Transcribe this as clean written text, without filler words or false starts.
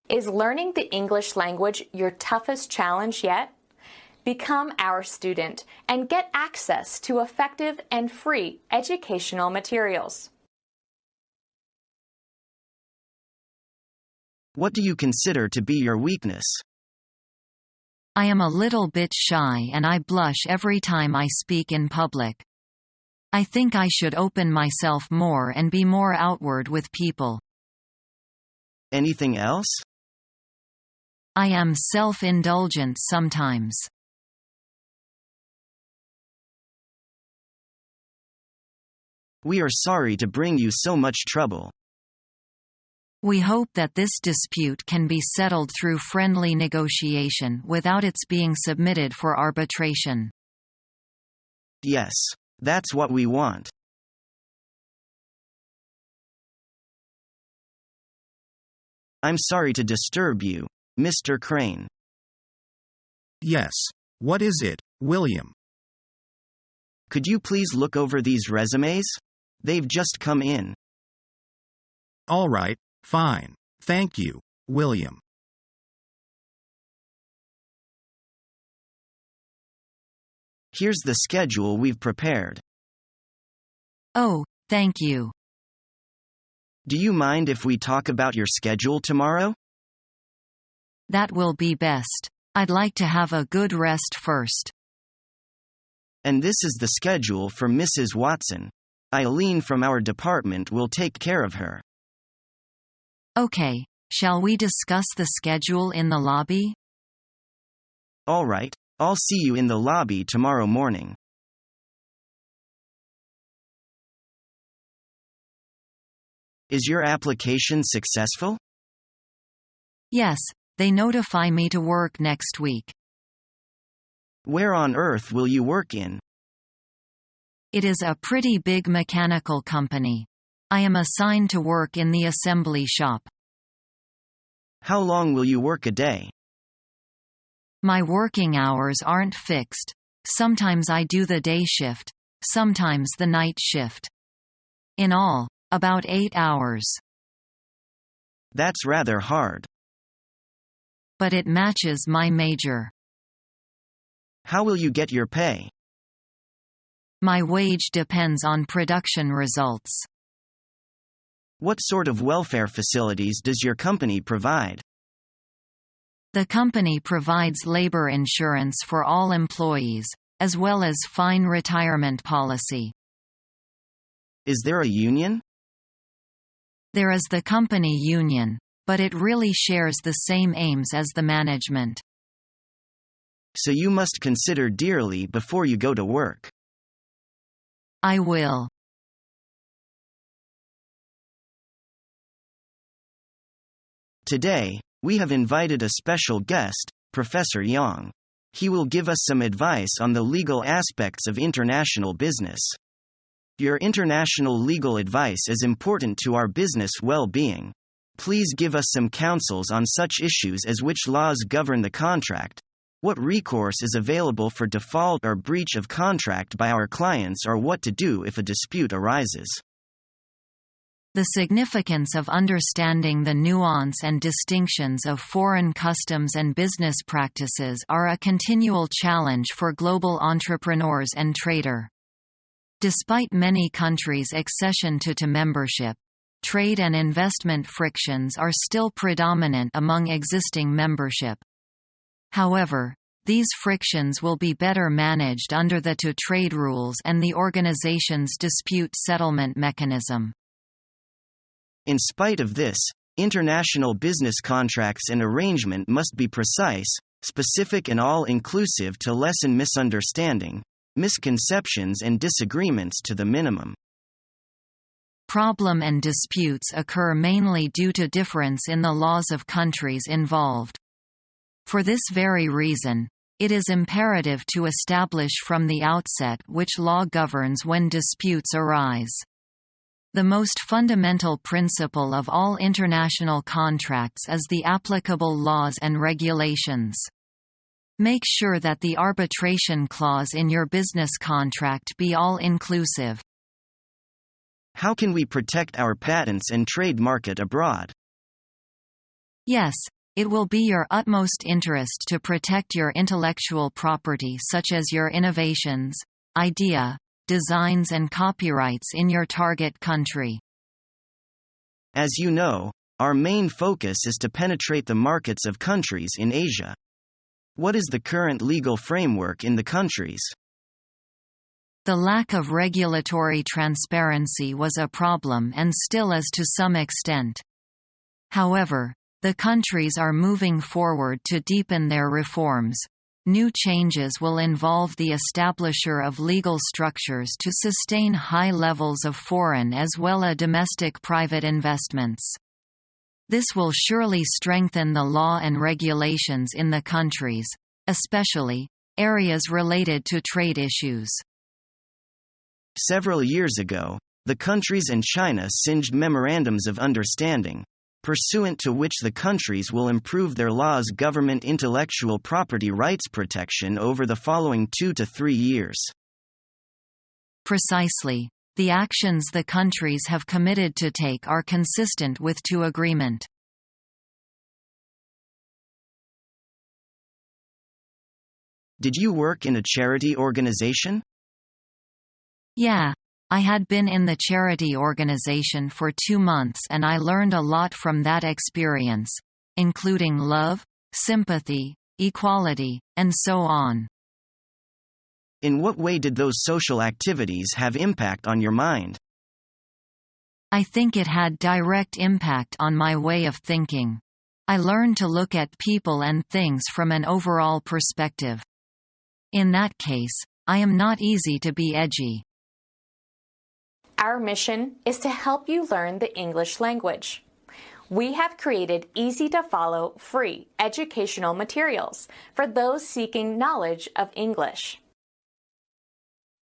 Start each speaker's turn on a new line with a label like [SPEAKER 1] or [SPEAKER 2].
[SPEAKER 1] Is learning the English language your toughest challenge yet? Become our student and get access to effective and free educational materials.
[SPEAKER 2] What do you consider to be your weakness?
[SPEAKER 3] I am a little bit shy and I blush every time I speak in public. I think I should open myself more and be more outward with people.
[SPEAKER 2] Anything else?
[SPEAKER 3] I am self-indulgent sometimes.
[SPEAKER 2] We are sorry to bring you so much trouble.
[SPEAKER 3] We hope that this dispute can be settled through friendly negotiation without its being submitted for arbitration.
[SPEAKER 2] Yes, that's what we want. I'm sorry to disturb you, Mr. Crane.
[SPEAKER 4] Yes. What is it, William?
[SPEAKER 2] Could you please look over these resumes? They've just come in.
[SPEAKER 4] All right, fine. Thank you, William.
[SPEAKER 2] Here's the schedule we've prepared.
[SPEAKER 3] Oh, thank you.
[SPEAKER 2] Do you mind if we talk about your schedule tomorrow?
[SPEAKER 3] That will be best. I'd like to have a good rest first.
[SPEAKER 2] And this is the schedule for Mrs. Watson. Eileen from our department will take care of her.
[SPEAKER 3] Okay, shall we discuss the schedule in the lobby?
[SPEAKER 2] All right, I'll see you in the lobby tomorrow morning. Is your application successful?
[SPEAKER 3] Yes, they notify me to work next week.
[SPEAKER 2] Where on earth will you work in?
[SPEAKER 3] It is a pretty big mechanical company. I am assigned to work in the assembly shop.
[SPEAKER 2] How long will you work a day?
[SPEAKER 3] My working hours aren't fixed. Sometimes I do the day shift, sometimes the night shift. In all, about 8 hours.
[SPEAKER 2] That's rather hard.
[SPEAKER 3] But it matches my major.
[SPEAKER 2] How will you get your pay?
[SPEAKER 3] My wage depends on production results.
[SPEAKER 2] What sort of welfare facilities does your company provide?
[SPEAKER 3] The company provides labor insurance for all employees, as well as fine retirement policy.
[SPEAKER 2] Is there a union?
[SPEAKER 3] There is the company union, but it really shares the same aims as the management.
[SPEAKER 2] So you must consider dearly before you go to work.
[SPEAKER 3] I will.
[SPEAKER 2] Today, we have invited a special guest, Professor Yang. He will give us some advice on the legal aspects of international business. Your international legal advice is important to our business well-being. Please give us some counsels on such issues as which laws govern the contract, what recourse is available for default or breach of contract by our clients, or what to do if a dispute arises.
[SPEAKER 3] The significance of understanding the nuance and distinctions of foreign customs and business practices are a continual challenge for global entrepreneurs and trader. Despite many countries' accession to membership, trade and investment frictions are still predominant among existing membership. However, these frictions will be better managed under the trade rules and the organization's dispute settlement mechanism.
[SPEAKER 2] In spite of this, international business contracts and arrangement must be precise, specific and all-inclusive to lessen misunderstanding, misconceptions and disagreements to the minimum.
[SPEAKER 3] Problem and disputes occur mainly due to difference in the laws of countries involved. For this very reason, it is imperative to establish from the outset which law governs when disputes arise. The most fundamental principle of all international contracts is the applicable laws and regulations. Make sure that the arbitration clause in your business contract be all-inclusive.
[SPEAKER 2] How can we protect our patents and trade market abroad?
[SPEAKER 3] Yes, It will be your utmost interest to protect your intellectual property such as your innovations, idea, designs and copyrights in your target country.
[SPEAKER 2] As you know, our main focus is to penetrate the markets of countries in Asia. What is the current legal framework in the countries?
[SPEAKER 3] The lack of regulatory transparency was a problem and still is to some extent. However, the countries are moving forward to deepen their reforms. New changes will involve the establisher of legal structures to sustain high levels of foreign as well as domestic private investments. This will surely strengthen the law and regulations in the countries, especially areas related to trade issues.
[SPEAKER 2] Several years ago, the countries and China signed memorandums of understanding, pursuant to which the countries will improve their laws government intellectual property rights protection over the following 2 to 3 years.
[SPEAKER 3] Precisely. The actions the countries have committed to take are consistent with the agreement.
[SPEAKER 2] Did you work in a charity organization?
[SPEAKER 3] Yeah. I had been in the charity organization for 2 months and I learned a lot from that experience, including love, sympathy, equality, and so on.
[SPEAKER 2] In what way did those social activities have impact on your mind?
[SPEAKER 3] I think it had direct impact on my way of thinking. I learned to look at people and things from an overall perspective. In that case, I am not easy to be edgy.
[SPEAKER 1] Our mission is to help you learn the English language. We have created easy-to-follow, free educational materials for those seeking knowledge of English.